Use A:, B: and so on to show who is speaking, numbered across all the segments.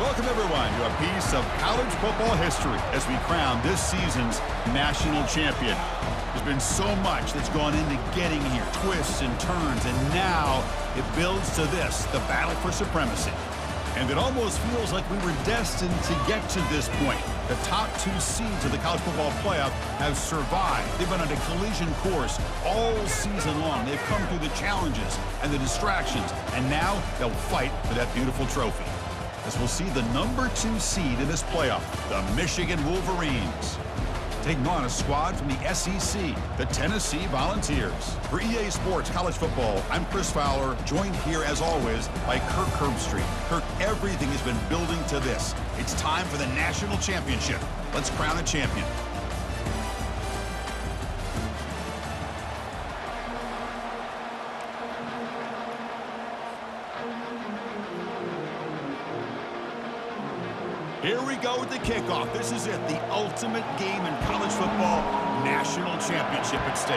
A: Welcome, everyone, to a piece of college football history as we crown this season's national champion. There's been so much that's gone into getting here, twists and turns, and now it builds to this, the battle for supremacy. And it almost feels like we were destined to get to this point. The top two seeds of the college football playoff have survived. They've been on a collision course all season long. They've come through the challenges and the distractions, and now they'll fight for that beautiful trophy. As we'll see the number 2 seed in this playoff, the Michigan Wolverines, taking on a squad from the SEC, the Tennessee Volunteers. For EA Sports College Football, I'm Chris Fowler, joined here as always by Kirk Herbstreit. Kirk, everything has been building to this. It's time for the national championship. Let's crown a champion. Here we go with the kickoff. This is it, the ultimate game in college football, national championship at stake.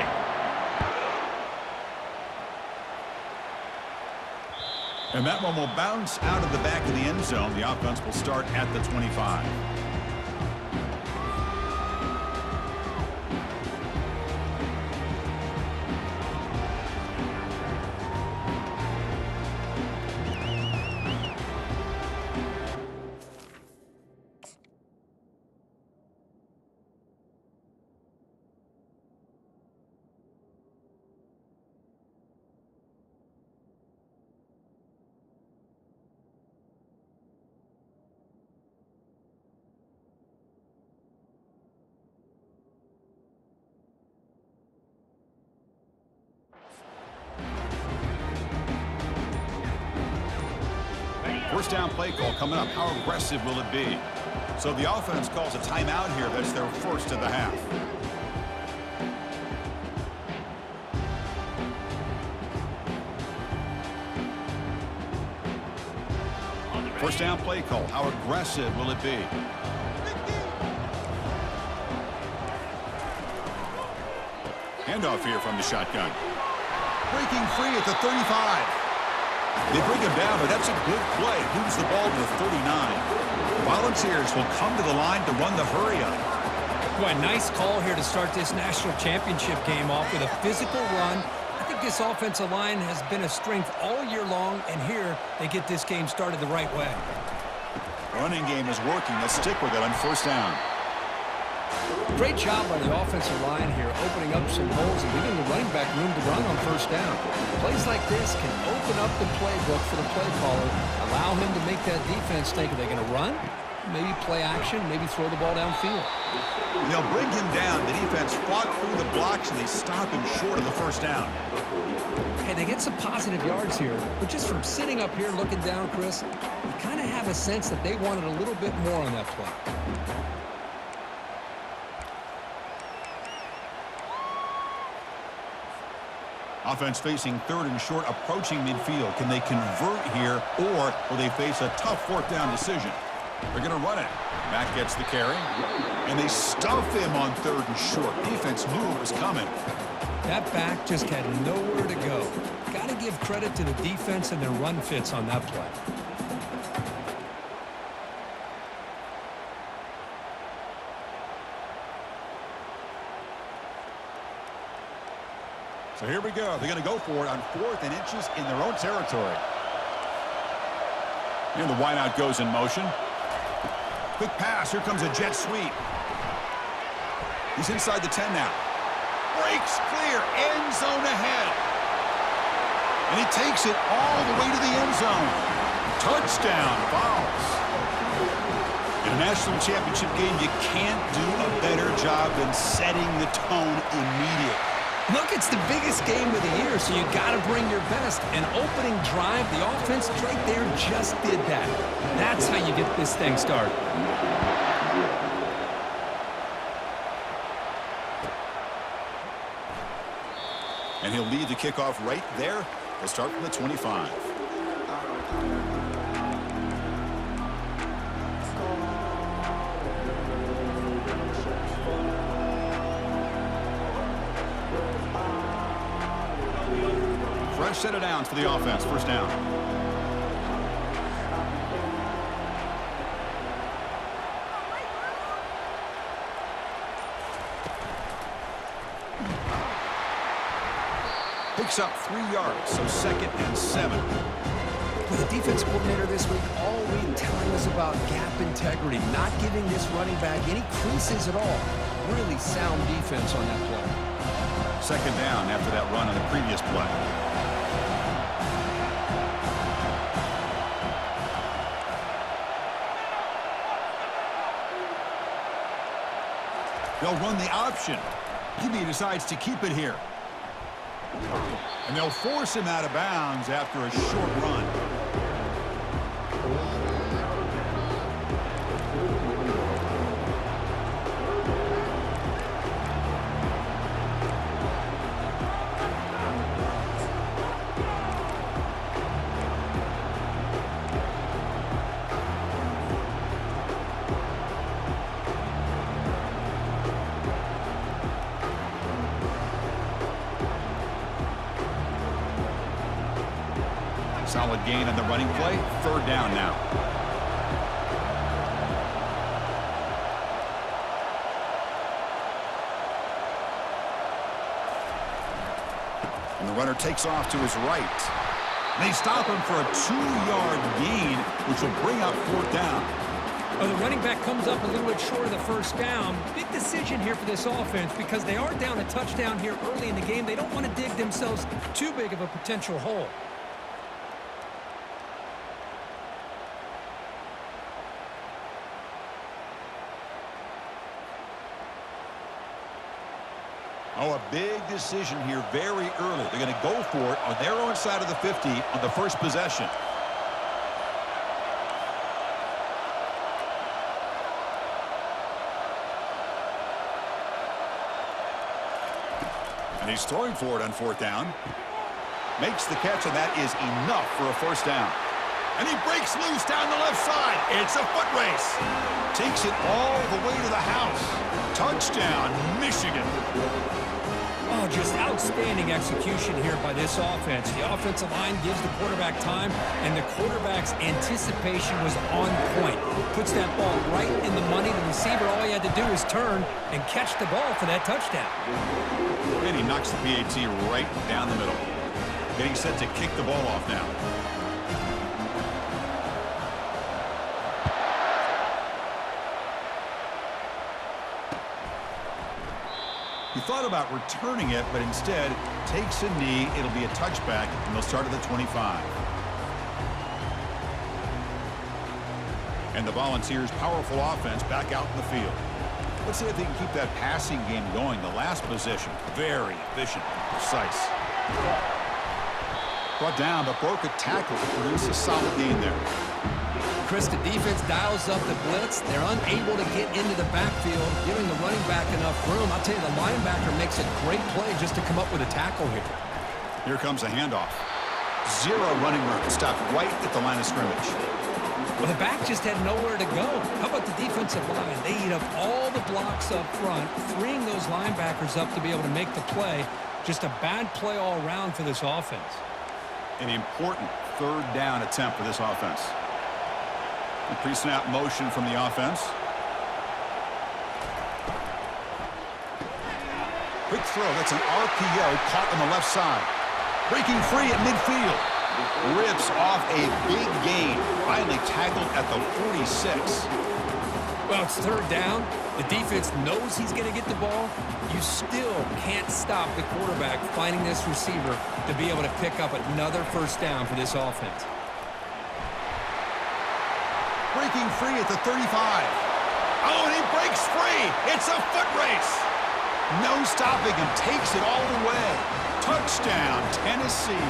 A: And that one will bounce out of the back of the end zone. The offense will start at the 25. First down play call coming up. How aggressive will it be? So the offense calls a timeout here. That's their first of the half. First down play call. How aggressive will it be? Handoff here from the shotgun. Breaking free at the 35. They bring him down, but that's a good play. Moves the ball to the 39. Volunteers will come to the line to run the hurry-up.
B: Boy, nice call here to start this national championship game off with a physical run. I think this offensive line has been a strength all year long, and here they get this game started the right way.
A: Running game is working. Let's stick with it on first down.
B: Great job by the offensive line here, opening up some holes and giving the running back room to run on first down. Plays like this can open up the playbook for the play caller, allow him to make that defense think, are they going to run? Maybe play action, maybe throw the ball downfield.
A: They'll bring him down. The defense fought through the blocks, and they stop him short of the first down.
B: Hey, they get some positive yards here, but just from sitting up here looking down, Chris, you kind of have a sense that they wanted a little bit more on that play.
A: Offense facing third and short, approaching midfield. Can they convert here, or will they face a tough fourth down decision? They're going to run it. Mack gets the carry, and they stuff him on third and short. Defense knew it was coming.
B: That back just had nowhere to go. Got to give credit to the defense and their run fits on that play.
A: So here we go. They're going to go for it on 4th and inches in their own territory. And the wideout goes in motion. Quick pass. Here comes a jet sweep. He's inside the 10 now. Breaks clear. End zone ahead. And he takes it all the way to the end zone. Touchdown. Fouls. In a national championship game, you can't do a better job than setting the tone immediately.
B: Look, it's the biggest game of the year, so you got to bring your best. An opening drive, the offense right there just did that. That's how you get this thing started.
A: And he'll lead the kickoff right there. They'll start from the 25. Fresh set of downs for the offense. First down. Picks up 3 yards, so 2nd and 7.
B: With the defense coordinator this week all week telling us about gap integrity, not giving this running back any creases at all. Really sound defense on that play.
A: 2nd down after that run on the previous play. They'll run the option. He decides to keep it here. And they'll force him out of bounds after a short run. Solid gain on the running play. 3rd down now. And the runner takes off to his right. And they stop him for a 2-yard gain, which will bring up 4th down.
C: Oh, the running back comes up a little bit short of the 1st down. Big decision here for this offense because they are down a touchdown here early in the game. They don't want to dig themselves too big of a potential hole.
A: Oh, a big decision here very early. They're going to go for it on their own side of the 50 on the first possession. And he's throwing for it on 4th down. Makes the catch, and that is enough for a 1st down. And he breaks loose down the left side. It's a foot race. Takes it all the way to the house. Touchdown, Michigan.
C: Oh, just outstanding execution here by this offense. The offensive line gives the quarterback time, and the quarterback's anticipation was on point. Puts that ball right in the money. The receiver, all he had to do was turn and catch the ball for that touchdown.
A: And he knocks the PAT right down the middle. Getting set to kick the ball off now. He thought about returning it, but instead takes a knee. It'll be a touchback, and they'll start at the 25. And the Volunteers' powerful offense back out in the field. Let's see if they can keep that passing game going. The last possession, very efficient and precise. Brought down, but broke a tackle to produce a solid gain there.
B: Chris, the defense dials up the blitz. They're unable to get into the backfield, giving the running back enough room. I'll tell you, the linebacker makes a great play just to come up with a tackle here.
A: Here comes a handoff. 0 running room. Stopped right at the line of scrimmage.
C: Well, the back just had nowhere to go. How about the defensive line? They eat up all the blocks up front, freeing those linebackers up to be able to make the play. Just a bad play all around for this offense.
A: An important 3rd down attempt for this offense. The pre-snap motion from the offense. Quick throw. That's an RPO caught on the left side. Breaking free at midfield. Rips off a big gain. Finally tackled at the 46.
C: Well, it's 3rd down. The defense knows he's going to get the ball. You still can't stop the quarterback finding this receiver to be able to pick up another 1st down for this offense.
A: Breaking free at the 35. Oh, and he breaks free. It's a foot race. No stopping him. Takes it all the way. Touchdown, Tennessee.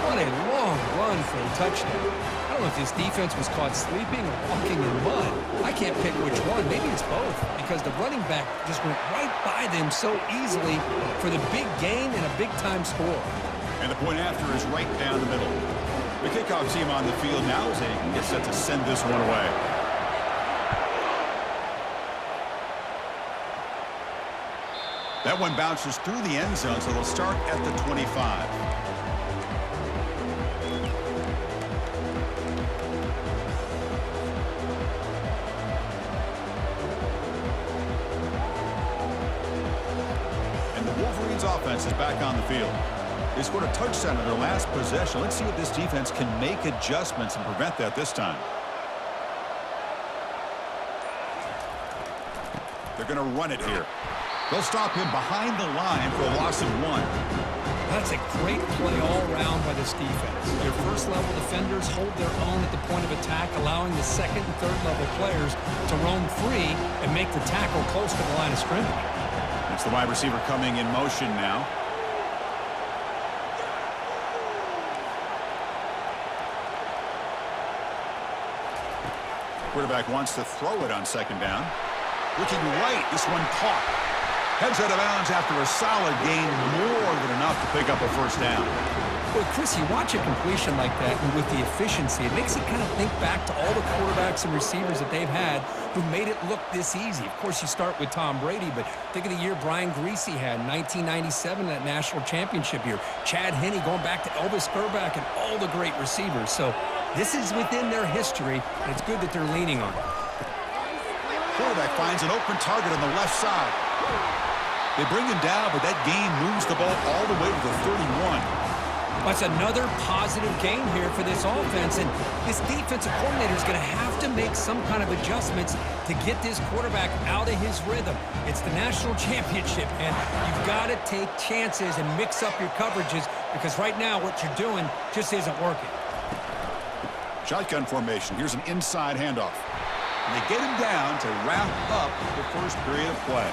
C: What a long run for a touchdown. I don't know if this defense was caught sleeping or walking in mud. I can't pick which one. Maybe it's both, because the running back just went right by them so easily for the big gain and a big-time score.
A: And the point after is right down the middle. The kickoff team on the field now as they get set to send this one away. That one bounces through the end zone, so they'll start at the 25. offense is back on the field. They scored a touchdown in their last possession. Let's see if this defense can make adjustments and prevent that this time. They're going to run it here. They'll stop him behind the line for a loss of 1.
B: That's a great play all around by this defense. Your first-level defenders hold their own at the point of attack, allowing the second and third-level players to roam free and make the tackle close to the line of scrimmage.
A: It's the wide receiver coming in motion now. Quarterback wants to throw it on second down. Looking right, this one caught. Heads out of bounds after a solid gain, more than enough to pick up a first down.
B: Well, Chris, you watch a completion like that, and with the efficiency, it makes you kind of think back to all the quarterbacks and receivers that they've had who made it look this easy. Of course, you start with Tom Brady, but think of the year Brian Greasy had in 1997, that national championship year. Chad Henne going back to Elvis Grbac and all the great receivers. So this is within their history, and it's good that they're leaning on it.
A: Quarterback finds an open target on the left side. They bring him down, but that gain moves the ball all the way to the 31.
B: That's another positive gain here for this offense, and this defensive coordinator is going to have to make some kind of adjustments to get this quarterback out of his rhythm. It's the national championship, and you've got to take chances and mix up your coverages, because right now what you're doing just isn't working.
A: Shotgun formation. Here's an inside handoff. And they get him down to wrap up the first period of play.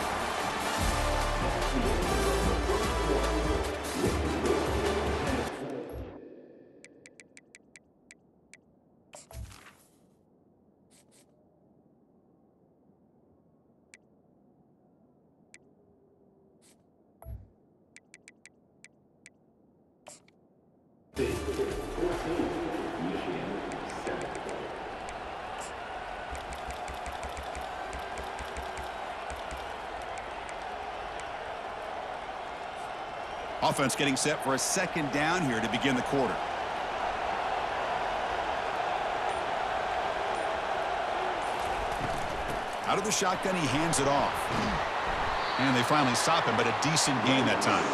A: Offense getting set for a second down here to begin the quarter. Out of the shotgun, he hands it off. And they finally stop him, but a decent gain that time.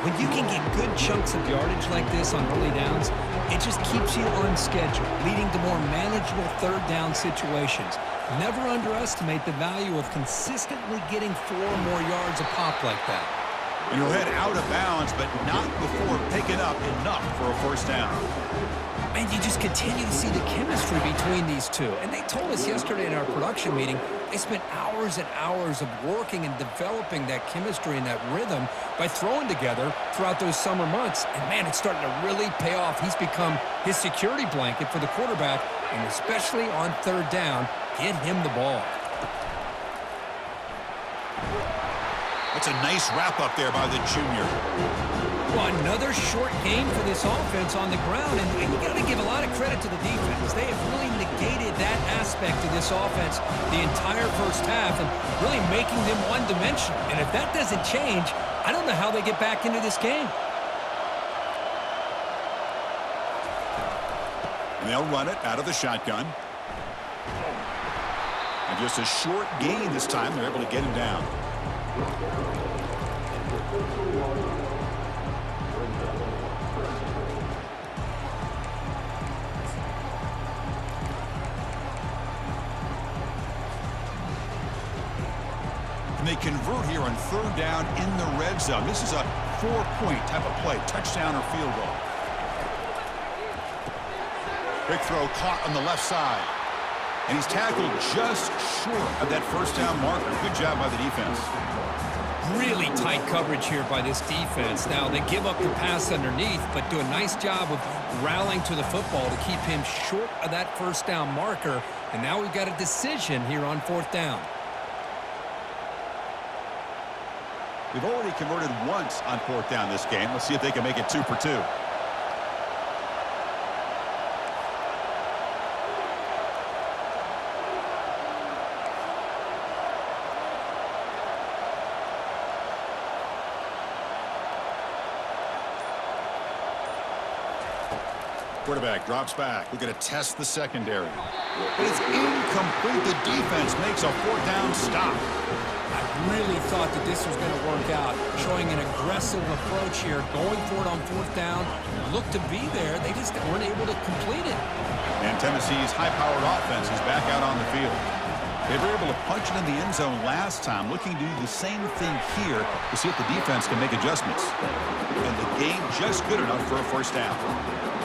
B: When you can get good chunks of yardage like this on early downs, it just keeps you on schedule, leading to more manageable third down situations. Never underestimate the value of consistently getting 4 or more yards a pop like that.
A: And he'll head out of bounds, but not before picking up enough for a first down.
B: And you just continue to see the chemistry between these two. And they told us yesterday in our production meeting, they spent hours and hours of working and developing that chemistry and that rhythm by throwing together throughout those summer months. And, man, it's starting to really pay off. He's become his security blanket for the quarterback, and especially on third down, get him the ball.
A: That's a nice wrap-up there by the junior.
B: Well, another short game for this offense on the ground, and you got to give a lot of credit to the defense. They have really negated that aspect of this offense the entire first half and really making them one-dimensional. And if that doesn't change, I don't know how they get back into this game.
A: And they'll run it out of the shotgun. And just a short gain this time. They're able to get him down. And they convert here on third down in the red zone. This is a 4-point type of play, touchdown or field goal. Quick throw caught on the left side. And he's tackled just short of that first down marker. Good job by the defense.
B: Really tight coverage here by this defense. Now, they give up the pass underneath, but do a nice job of rallying to the football to keep him short of that first down marker. And now we've got a decision here on fourth down.
A: They've already converted once on fourth down this game. Let's see if they can make it 2 for 2. Quarterback drops back. We're going to test the secondary. But it's incomplete. The defense makes a 4th down stop.
C: I really thought that this was going to work out, showing an aggressive approach here, going for it on 4th down. Looked to be there. They just weren't able to complete it.
A: And Tennessee's high-powered offense is back out on the field. They were able to punch it in the end zone last time, looking to do the same thing here to see if the defense can make adjustments. And the game just good enough for a 1st down.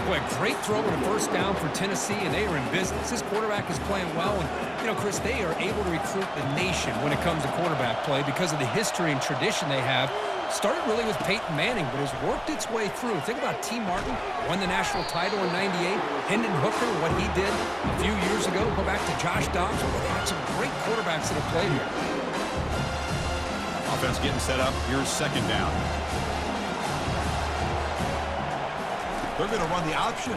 C: Boy, great throw and a 1st down for Tennessee, and they are in business. This quarterback is playing well, and, you know, Chris, they are able to recruit the nation when it comes to quarterback play because of the history and tradition they have. Started really with Peyton Manning, but has worked its way through. Think about T. Martin, won the national title in '98. Hendon Hooker, what he did a few years ago. Go back to Josh Dobbs. Well, they had some great quarterbacks that have played here.
A: Offense getting set up. Here's 2nd down. They're going to run the option.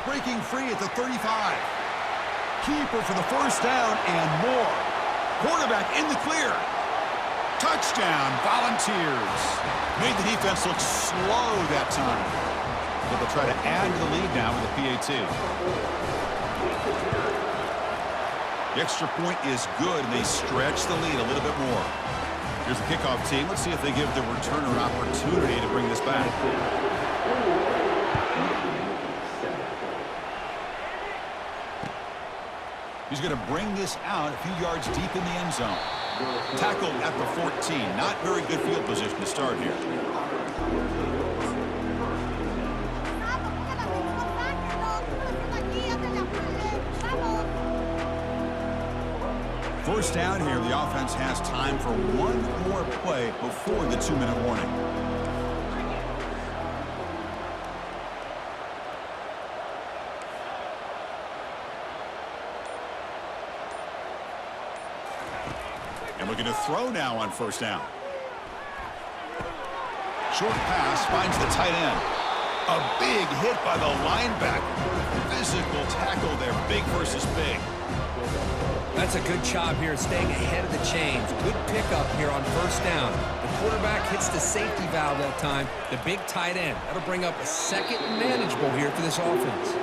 A: Breaking free at the 35. Keeper for the 1st down and more. Quarterback in the clear. Touchdown, Volunteers. Made the defense look slow that time. So they'll try to add to the lead now with a PAT. The extra point is good, and they stretch the lead a little bit more. Here's the kickoff team. Let's see if they give the returner an opportunity to bring this back. He's going to bring this out a few yards deep in the end zone. Tackled at the 14. Not very good field position to start here. First down here, the offense has time for one more play before the 2-minute warning. And looking to throw now on 1st down. Short pass finds the tight end. A big hit by the linebacker. Physical tackle there, big versus big.
C: That's a good job here, staying ahead of the chains. Good pickup here on 1st down. The quarterback hits the safety valve that time. The big tight end. That'll bring up a 2nd and manageable here for this offense.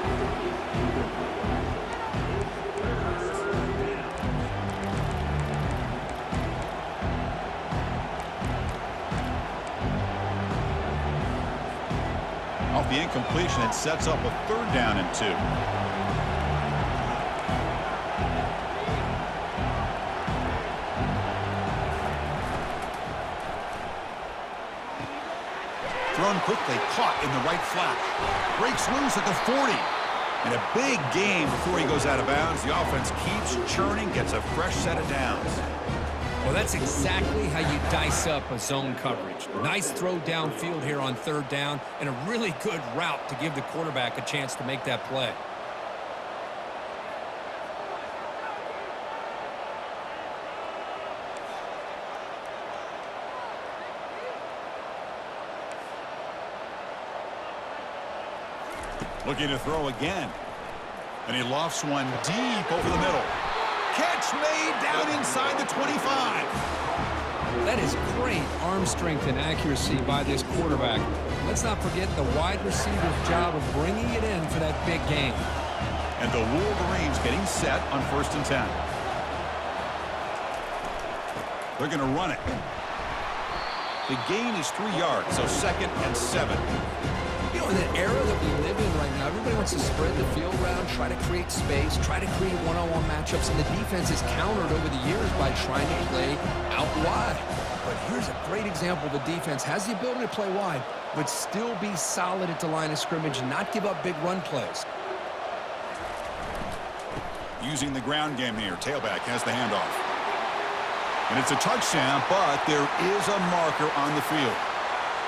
A: Off the incompletion, it sets up a 3rd down and 2. Thrown quickly, caught in the right flat. Breaks loose at the 40. And a big gain before he goes out of bounds. The offense keeps churning, gets a fresh set of downs.
C: Well, that's exactly how you dice up a zone coverage. Nice throw downfield here on 3rd down, and a really good route to give the quarterback a chance to make that play.
A: Looking to throw again. And he lofts one deep over the middle. Catch made down inside the 25.
C: That is great arm strength and accuracy by this quarterback. Let's not forget the wide receiver's job of bringing it in for that big game.
A: And the Wolverines getting set on 1st and 10. They're going to run it. The gain is 3 yards, so 2nd and 7.
C: You know, in the era that we live in right now, everybody wants to spread the field around, try to create space, try to create one-on-one matchups, and the defense is countered over the years by trying to play out wide. But here's a great example. The defense has the ability to play wide, but still be solid at the line of scrimmage and not give up big run plays.
A: Using the ground game here. Tailback has the handoff. And it's a touchdown, but there is a marker on the field.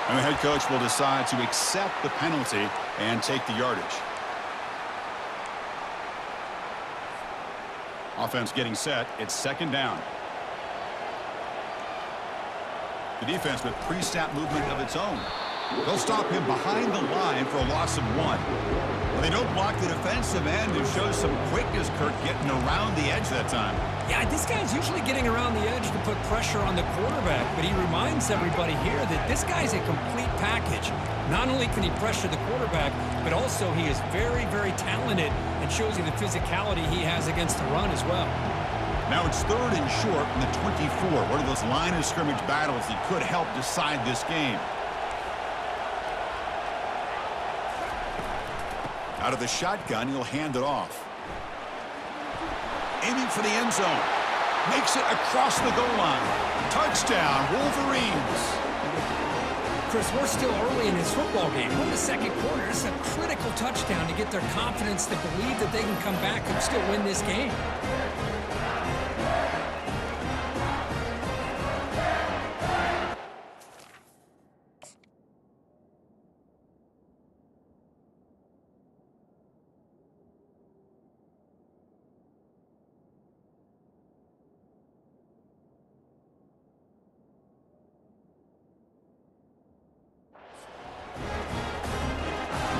A: And the head coach will decide to accept the penalty and take the yardage. Offense getting set. It's 2nd down. The defense with pre-snap movement of its own. They'll stop him behind the line for a loss of 1. Well, they don't block the defensive end, who shows some quickness, Kurt, getting around the edge that time.
C: Yeah, this guy's usually getting around the edge to put pressure on the quarterback, but he reminds everybody here that this guy's a complete package. Not only can he pressure the quarterback, but also he is very, very talented and shows you the physicality he has against the run as well.
A: Now it's 3rd and short from the 24. One of those line of scrimmage battles that could help decide this game. Out of the shotgun, he'll hand it off. Aiming for the end zone. Makes it across the goal line. Touchdown, Wolverines.
C: Chris, we're still early in this football game. We're in the 2nd quarter. This is a critical touchdown to get their confidence to believe that they can come back and still win this game.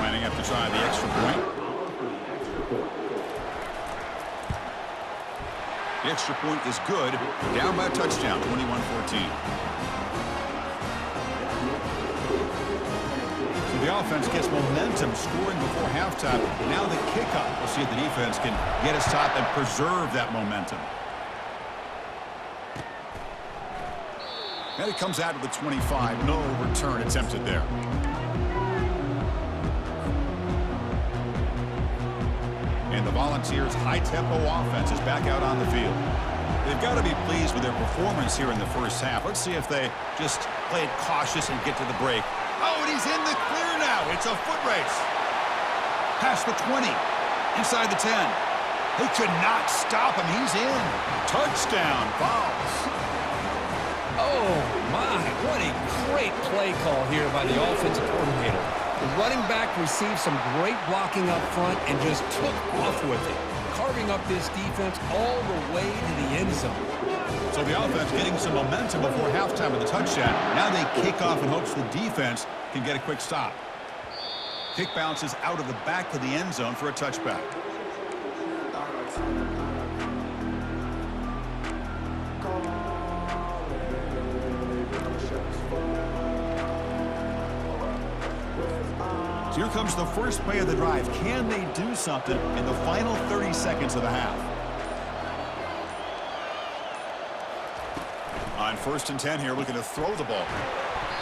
A: Lining up to try the extra point. The extra point is good. Down by a touchdown, 21-14. So the offense gets momentum, scoring before halftime. Now the kickoff. We'll see if the defense can get a stop and preserve that momentum. And it comes out of the 25. No return attempted there. And the Volunteers' high-tempo offense is back out on the field. They've got to be pleased with their performance here in the first half. Let's see if they just play it cautious and get to the break. Oh, and he's in the clear now. It's a foot race. Past the 20. Inside the 10. They could not stop him. He's in. Touchdown, Vols.
B: Oh, my. What a great play call here by the offensive coordinator. The running back received some great blocking up front and just took off with it, carving up this defense all the way to the end zone.
A: So the offense getting some momentum before halftime with a touchdown. Now they kick off in hopes the defense can get a quick stop. Kick bounces out of the back of the end zone for a touchback. So here comes the first play of the drive. Can they do something in the final 30 seconds of the half? On 1st and 10 here, looking to throw the ball.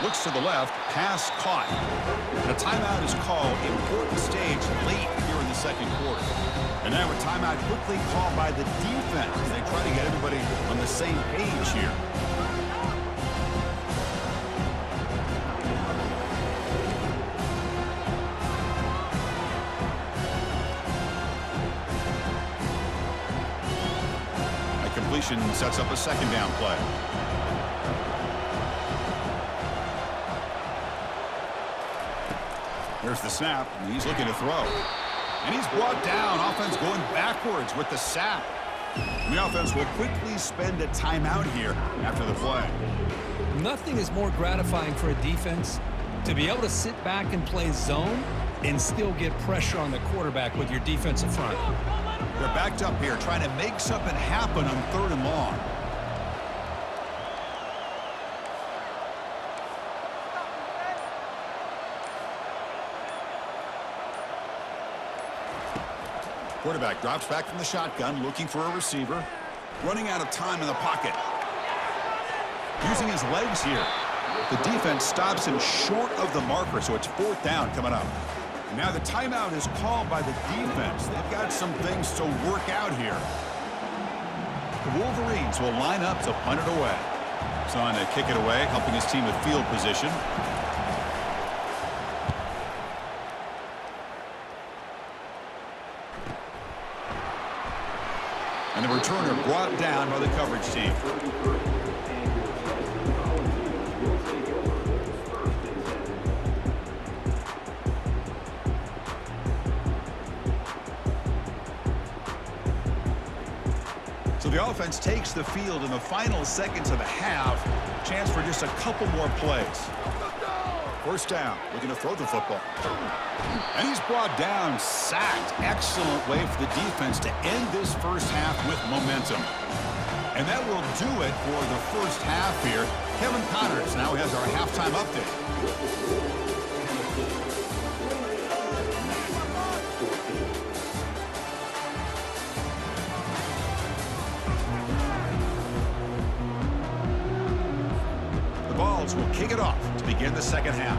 A: Looks to the left, pass caught. And a timeout is called. Important stage late here in the 2nd quarter. And now a timeout quickly called by the defense as they try to get everybody on the same page here. Sets up a 2nd down play. Here's the snap, and he's looking to throw. And he's brought down. Offense going backwards with the sack. And the offense will quickly spend a timeout here after the play.
B: Nothing is more gratifying for a defense to be able to sit back and play zone and still get pressure on the quarterback with your defensive front.
A: They're backed up here, trying to make something happen on 3rd and long. Quarterback drops back from the shotgun, looking for a receiver. Running out of time in the pocket. Using his legs here. The defense stops him short of the marker, so it's 4th down coming up. And now the timeout is called by the defense. They've got some things to work out here. The Wolverines will line up to punt it away. It's on to kick it away, helping his team with field position. And the returner brought down by the coverage team. So the offense takes the field in the final seconds of the half. Chance for just a couple more plays. 1st down, looking to throw the football. And he's brought down, sacked. Excellent way for the defense to end this first half with momentum. And that will do it for the first half here. Kevin Connors now has our halftime update. The Vols will kick it off to begin the second half.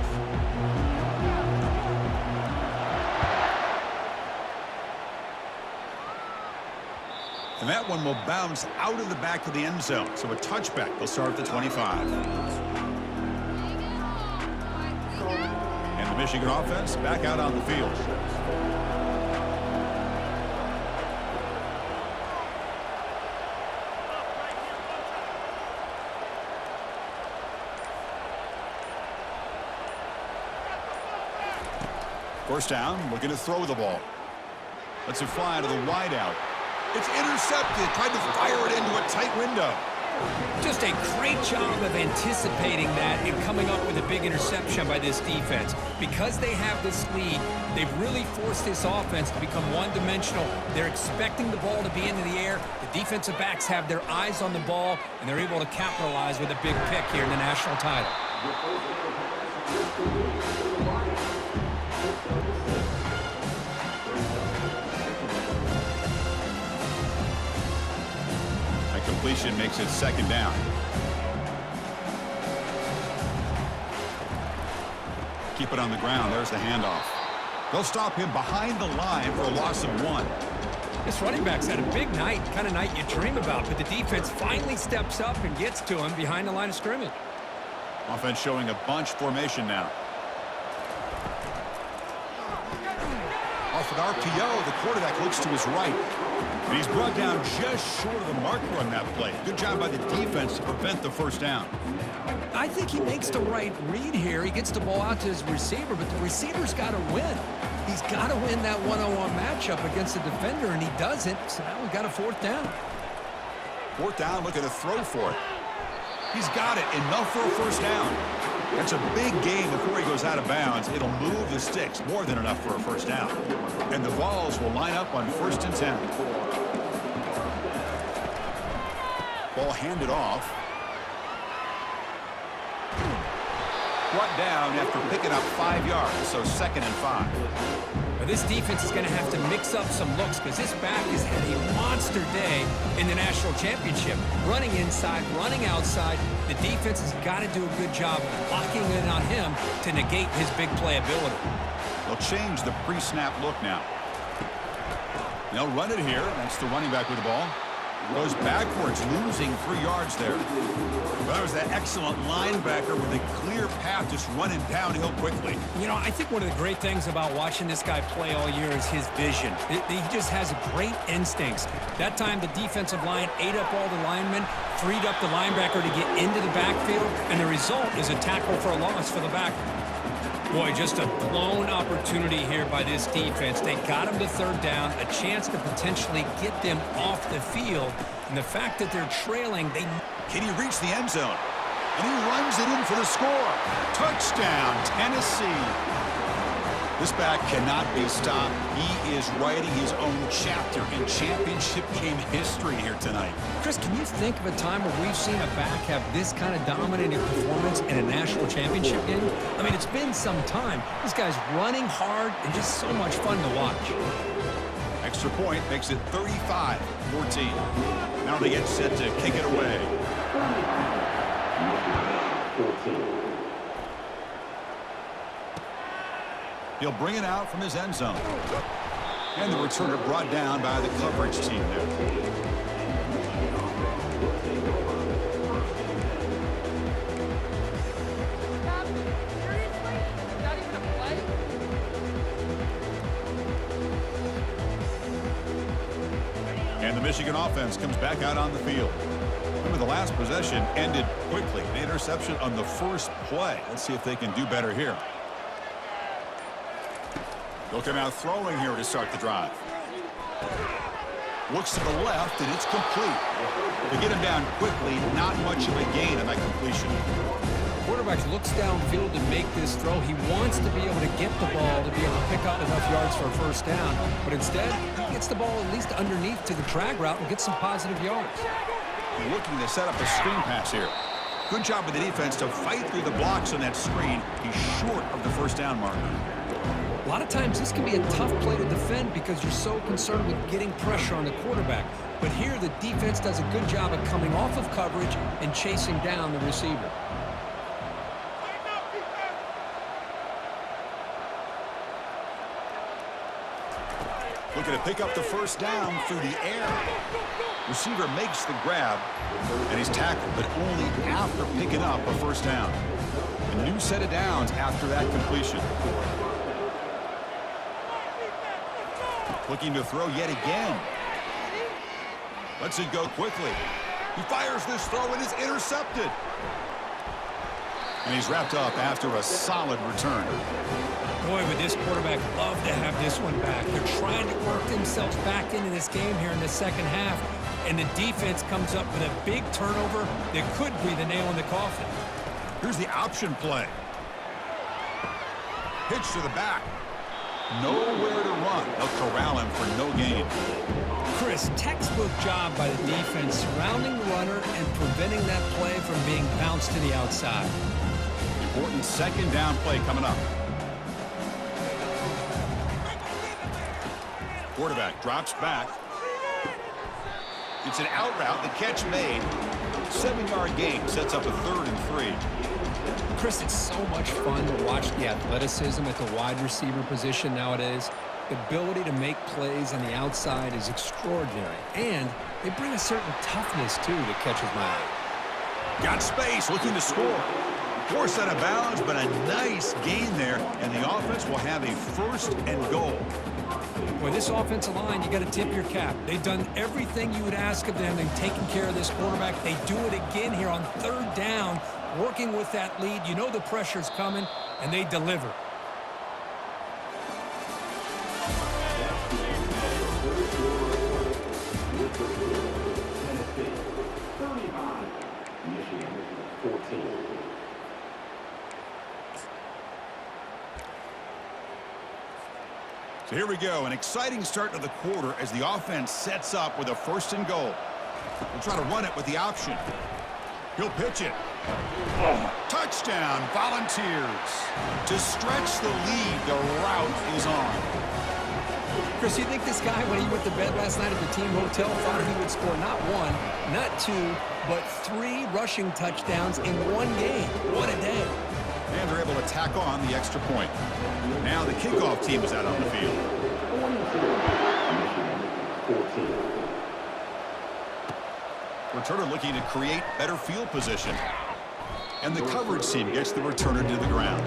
A: And that one will bounce out of the back of the end zone. So a touchback will start at the 25. And the Michigan offense back out on the field. First down, looking to throw the ball. Lets it fly to the wideout. It's intercepted. Tried to fire it into a tight window.
C: Just a great job of anticipating that and coming up with a big interception by this defense. Because they have this lead, they've really forced this offense to become one-dimensional. They're expecting the ball to be into the air. The defensive backs have their eyes on the ball, and they're able to capitalize with a big pick here in the national title.
A: Completion makes it second down. Keep it on the ground. There's the handoff. They'll stop him behind the line for a loss of 1.
C: This running back's had a big night, kind of night you dream about, but the defense finally steps up and gets to him behind the line of scrimmage.
A: Offense showing a bunch formation now. Off an RPO, the quarterback looks to his right. And he's brought down just short of the marker on that play. Good job by the defense to prevent the first down.
C: I think he makes the right read here. He gets the ball out to his receiver, but the receiver's got to win. He's got to win that one-on-one matchup against the defender, and he doesn't. So now we've got a fourth down.
A: Fourth down, looking to throw for it. He's got it. Enough for a first down. That's a big gain before he goes out of bounds. It'll move the sticks. More than enough for a first down. And the Vols will line up on 1st and 10. Ball handed off. Brought down after picking up 5 yards, so 2nd and 5.
C: Now this defense is going to have to mix up some looks because this back has had a monster day in the national championship. Running inside, running outside. The defense has got to do a good job locking in on him to negate his big play ability.
A: They'll change the pre-snap look now. They'll run it here. That's the running back with the ball. Goes backwards, losing 3 yards there. But that was that excellent linebacker with a clear path just running downhill quickly.
C: You know, I think one of the great things about watching this guy play all year is his vision. He just has great instincts. That time, the defensive line ate up all the linemen, freed up the linebacker to get into the backfield, and the result is a tackle for a loss for the backer. Boy, just a blown opportunity here by this defense. They got him to 3rd down, a chance to potentially get them off the field. And the fact that they're trailing,
A: Can he reach the end zone? And he runs it in for the score. Touchdown, Tennessee. This back cannot be stopped. He is writing his own chapter in championship game history here tonight.
C: Chris, can you think of a time where we've seen a back have this kind of dominating performance in a national championship game? I mean, it's been some time. This guy's running hard and just so much fun to watch.
A: Extra point makes it 35-14. Now they get set to kick it away. 14. He'll bring it out from his end zone. And the returner brought down by the coverage team there. And the Michigan offense comes back out on the field. Remember, the last possession ended quickly. An interception on the first play. Let's see if they can do better here. They'll come out throwing here to start the drive. Looks to the left, and it's complete. To get him down quickly, not much of a gain on that completion.
C: Quarterback looks downfield to make this throw. He wants to be able to get the ball to be able to pick up enough yards for a first down. But instead, he gets the ball at least underneath to the drag route and gets some positive yards.
A: Looking to set up a screen pass here. Good job with the defense to fight through the blocks on that screen. He's short of the first down marker.
B: A lot of times this can be a tough play to defend because you're so concerned with getting pressure on the quarterback. But here the defense does a good job of coming off of coverage and chasing down the receiver.
A: Looking to pick up the first down through the air. Receiver makes the grab, and he's tackled, but only after picking up a first down. A new set of downs after that completion. Looking to throw yet again. Lets it go quickly. He fires this throw and is intercepted. And he's wrapped up after a solid return.
C: Boy, would this quarterback love to have this one back. They're trying to work themselves back into this game here in the second half, and the defense comes up with a big turnover that could be the nail in the coffin.
A: Here's the option play. Pitch to the back. Nowhere to run. They'll corral him for no gain.
C: Chris, textbook job by the defense surrounding the runner and preventing that play from being bounced to the outside.
A: Important second down play coming up. Quarterback drops back. It's an out route. The catch made. 7-yard gain sets up a 3rd and 3.
B: Chris, it's so much fun to watch the athleticism at the wide receiver position nowadays. The ability to make plays on the outside is extraordinary. And they bring a certain toughness, too, that catches my eye.
A: Got space, looking to score. Forced out of bounds, but a nice gain there. And the offense will have a 1st and goal.
C: Boy, this offensive line, you got to tip your cap. They've done everything you would ask of them in taking care of this quarterback. They do it again here on 3rd down, working with that lead. You know the pressure's coming, and they deliver.
A: So here we go, an exciting start to the quarter as the offense sets up with a 1st and goal. We'll try to run it with the option. He'll pitch it. Touchdown, Volunteers. To stretch the lead, the route is on.
B: Chris, you think this guy, when he went to bed last night at the team hotel, thought he would score not 1, not 2, but 3 rushing touchdowns in one game? What a day.
A: And they're able to tack on the extra point. Now the kickoff team is out on the field. Returner looking to create better field position. And the coverage team gets the returner to the ground.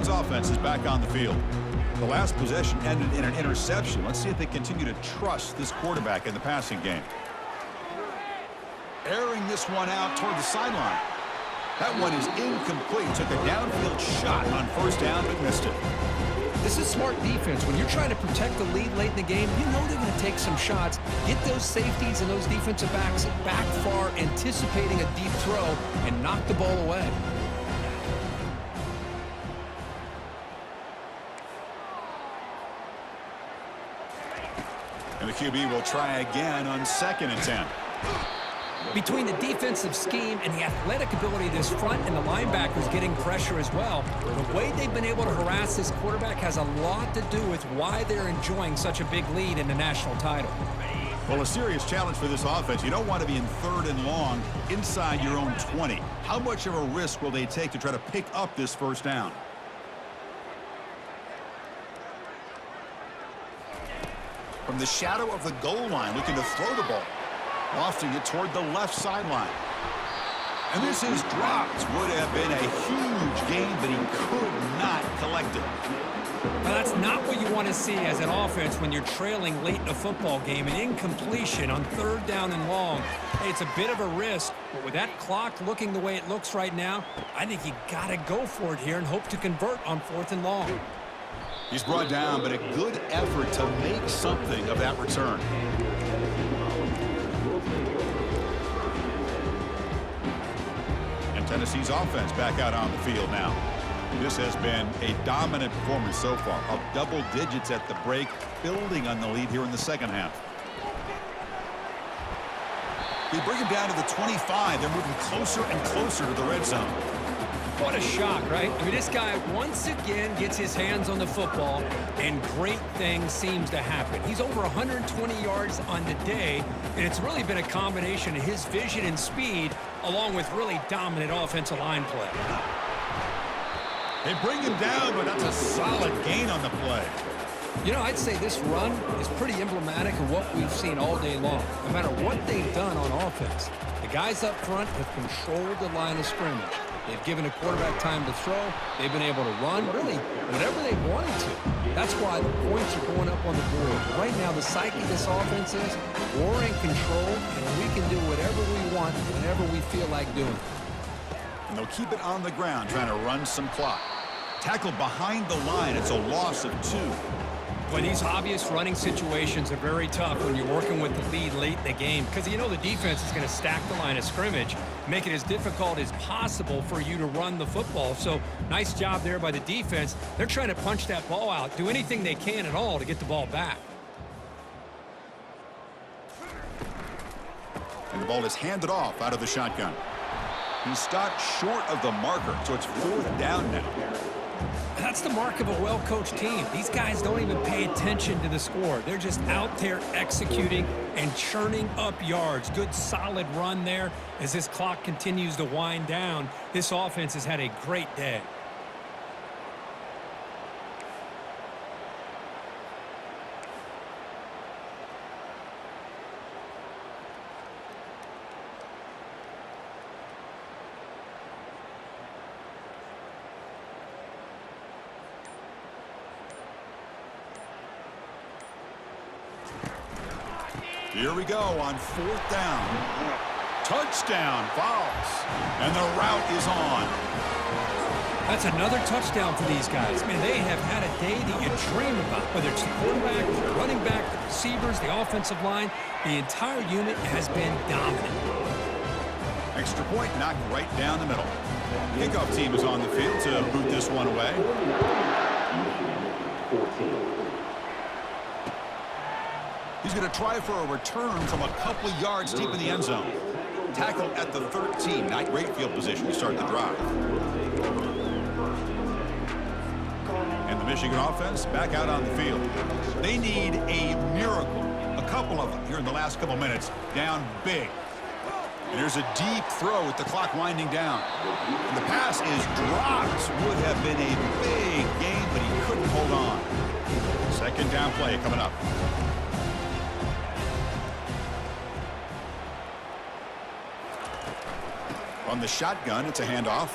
A: Offense is back on the field. The last possession ended in an interception. Let's see if they continue to trust this quarterback in the passing game. Airing this one out toward the sideline. That one is incomplete. Took a downfield shot on 1st down, but missed it.
B: This is smart defense. When you're trying to protect the lead late in the game, you know they're going to take some shots, get those safeties and those defensive backs back far, anticipating a deep throw, and knock the ball away.
A: And the QB will try again on 2nd and 10.
C: Between the defensive scheme and the athletic ability of this front and the linebackers getting pressure as well, the way they've been able to harass this quarterback has a lot to do with why they're enjoying such a big lead in the national title.
A: Well, a serious challenge for this offense. You don't want to be in 3rd and long inside your own 20. How much of a risk will they take to try to pick up this 1st down? From the shadow of the goal line, looking to throw the ball. Lofting it toward the left sideline. And this is dropped. Would have been a huge gain, but he could not collect it.
C: Now, that's not what you want to see as an offense when you're trailing late in a football game. An incompletion on 3rd down and long. Hey, it's a bit of a risk, but with that clock looking the way it looks right now, I think you got to go for it here and hope to convert on 4th and long.
A: He's brought down, but a good effort to make something of that return. Tennessee's offense back out on the field now. This has been a dominant performance so far, up double digits at the break, building on the lead here in the second half. They bring him down to the 25. They're moving closer and closer to the red zone.
B: What a shock, right? I mean, this guy once again gets his hands on the football, and great things seems to happen. He's over 120 yards on the day, and it's really been a combination of his vision and speed, along with really dominant offensive line play.
A: They bring him down, but that's a solid gain on the play.
B: You know, I'd say this run is pretty emblematic of what we've seen all day long, no matter what they've done on offense. The guys up front have controlled the line of scrimmage. They've given the quarterback time to throw. They've been able to run, really, whatever they wanted to. That's why the points are going up on the board. Right now, the psyche of this offense is we're in control, and we can do whatever we want whenever we feel like doing it.
A: And they'll keep it on the ground, trying to run some clock. Tackled behind the line. It's a loss of 2.
B: Boy, these obvious running situations are very tough when you're working with the lead late in the game, because you know the defense is going to stack the line of scrimmage, make it as difficult as possible for you to run the football. So nice job there by the defense. They're trying to punch that ball out, do anything they can at all to get the ball back.
A: And the ball is handed off out of the shotgun. He stopped short of the marker, so it's 4th down now.
B: That's the mark of a well-coached team. These guys don't even pay attention to the score. They're just out there executing and churning up yards. Good, solid run there as this clock continues to wind down. This offense has had a great day.
A: Here we go on 4th down. Touchdown, Vols. And the route is on.
B: That's another touchdown for these guys. Man, they have had a day that you dream about, whether it's the quarterback, the running back, the receivers, the offensive line. The entire unit has been dominant.
A: Extra point knocked right down the middle. The kickoff team is on the field to boot this one away.
D: 14.
A: He's going to try for a return from a couple of yards deep in the end zone. Tackled at the 13. Not great field position to start the drive. And the Michigan offense back out on the field. They need a miracle. A couple of them here in the last couple minutes. Down big. And there's a deep throw with the clock winding down. And the pass is dropped. Would have been a big gain, but he couldn't hold on. 2nd down play coming up. On the shotgun, it's a handoff.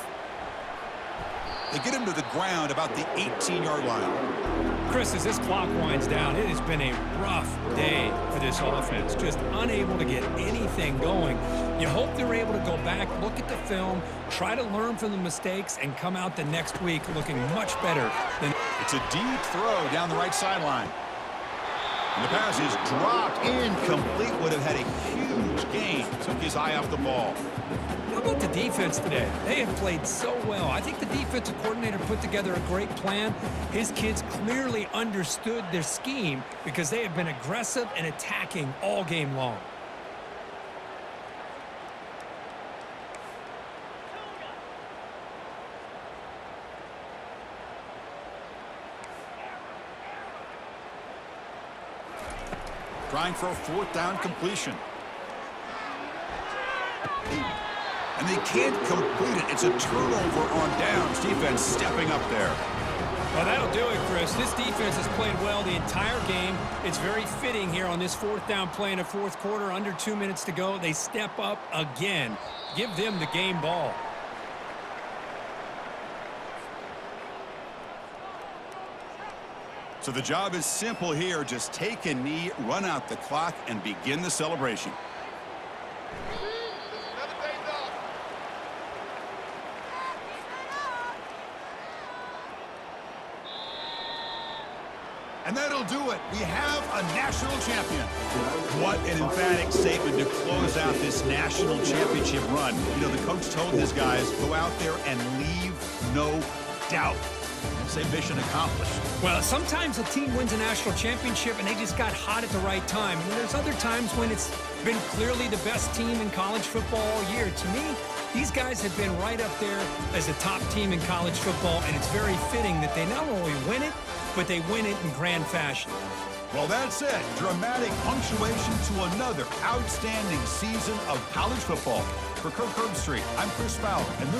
A: They get him to the ground about the 18-yard line.
B: Chris, as this clock winds down, it has been a rough day for this offense. Just unable to get anything going. You hope they're able to go back, look at the film, try to learn from the mistakes, and come out the next week looking much better than...
A: It's a deep throw down the right sideline. And the pass is dropped. Incomplete. Would have had a huge gain. Took his eye off the ball.
B: How about the defense today? They have played so well. I think the defensive coordinator put together a great plan. His kids clearly understood their scheme because they have been aggressive and attacking all game long.
A: Trying for a 4th down completion. And they can't complete it. It's a turnover on downs. Defense stepping up there.
B: Well, that'll do it, Chris. This defense has played well the entire game. It's very fitting here on this 4th down play in the 4th quarter. Under 2 minutes to go. They step up again. Give them the game ball.
A: So the job is simple here. Just take a knee, run out the clock, and begin the celebration. And that'll that'll do it. We have a national champion. What an emphatic statement to close out this national championship run. You know, the coach told his guys, go out there and leave no doubt. And say mission accomplished.
C: Well, sometimes a team wins a national championship and they just got hot at the right time. And there's other times when it's been clearly the best team in college football all year. To me, these guys have been right up there as the top team in college football, and it's very fitting that they not only win it, but they win it in grand fashion.
A: Well, that's it. Dramatic punctuation to another outstanding season of college football. For Kirk Herbstreit, I'm Chris Fowler, and